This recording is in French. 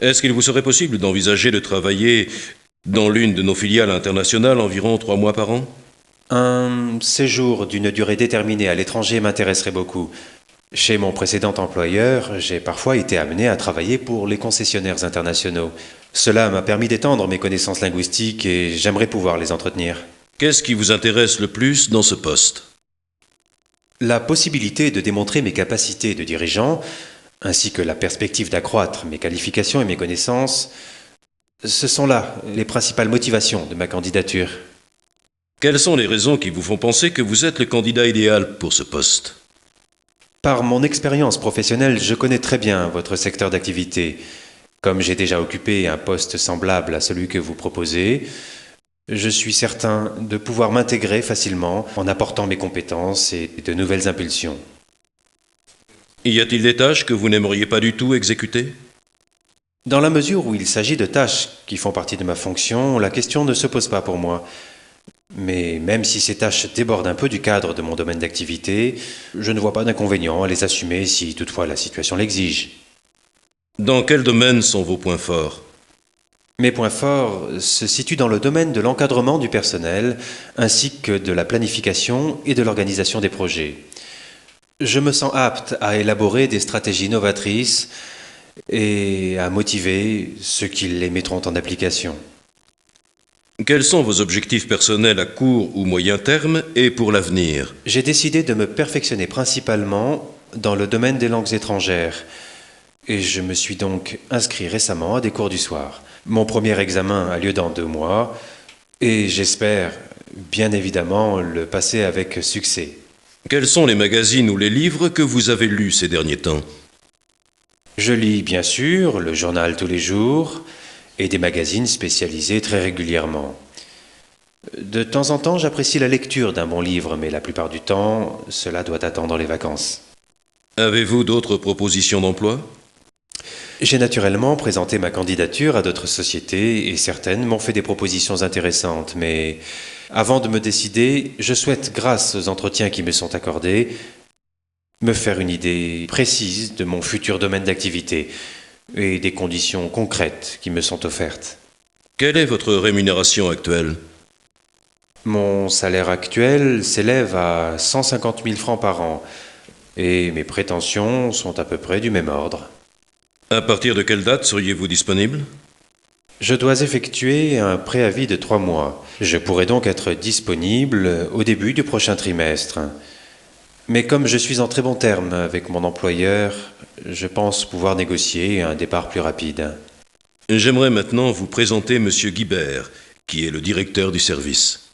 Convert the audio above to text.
Est-ce qu'il vous serait possible d'envisager de travailler dans l'une de nos filiales internationales environ 3 mois par an? Un séjour d'une durée déterminée à l'étranger m'intéresserait beaucoup. Chez mon précédent employeur, j'ai parfois été amené à travailler pour les concessionnaires internationaux. Cela m'a permis d'étendre mes connaissances linguistiques et j'aimerais pouvoir les entretenir. Qu'est-ce qui vous intéresse le plus dans ce poste? La possibilité de démontrer mes capacités de dirigeant, ainsi que la perspective d'accroître mes qualifications et mes connaissances, ce sont là les principales motivations de ma candidature. Quelles sont les raisons qui vous font penser que vous êtes le candidat idéal pour ce poste? Par mon expérience professionnelle, je connais très bien votre secteur d'activité. Comme j'ai déjà occupé un poste semblable à celui que vous proposez, je suis certain de pouvoir m'intégrer facilement en apportant mes compétences et de nouvelles impulsions. Y a-t-il des tâches que vous n'aimeriez pas du tout exécuter? Dans la mesure où il s'agit de tâches qui font partie de ma fonction, la question ne se pose pas pour moi. Mais même si ces tâches débordent un peu du cadre de mon domaine d'activité, je ne vois pas d'inconvénient à les assumer si toutefois la situation l'exige. Dans quel domaine sont vos points forts? Mes points forts se situent dans le domaine de l'encadrement du personnel, ainsi que de la planification et de l'organisation des projets. Je me sens apte à élaborer des stratégies novatrices et à motiver ceux qui les mettront en application. Quels sont vos objectifs personnels à court ou moyen terme et pour l'avenir? J'ai décidé de me perfectionner principalement dans le domaine des langues étrangères et je me suis donc inscrit récemment à des cours du soir. Mon premier examen a lieu dans 2 mois et j'espère bien évidemment le passer avec succès. Quels sont les magazines ou les livres que vous avez lus ces derniers temps? Je lis bien sûr le journal tous les jours et des magazines spécialisés très régulièrement. De temps en temps, j'apprécie la lecture d'un bon livre, mais la plupart du temps, cela doit attendre les vacances. Avez-vous d'autres propositions d'emploi? J'ai naturellement présenté ma candidature à d'autres sociétés et certaines m'ont fait des propositions intéressantes, mais avant de me décider, je souhaite, grâce aux entretiens qui me sont accordés, me faire une idée précise de mon futur domaine d'activité et des conditions concrètes qui me sont offertes. Quelle est votre rémunération actuelle? Mon salaire actuel s'élève à 150 000 francs par an et mes prétentions sont à peu près du même ordre. À partir de quelle date seriez-vous disponible? Je dois effectuer un préavis de 3 mois. Je pourrais donc être disponible au début du prochain trimestre. Mais comme je suis en très bon terme avec mon employeur, je pense pouvoir négocier un départ plus rapide. J'aimerais maintenant vous présenter Monsieur Guibert, qui est le directeur du service.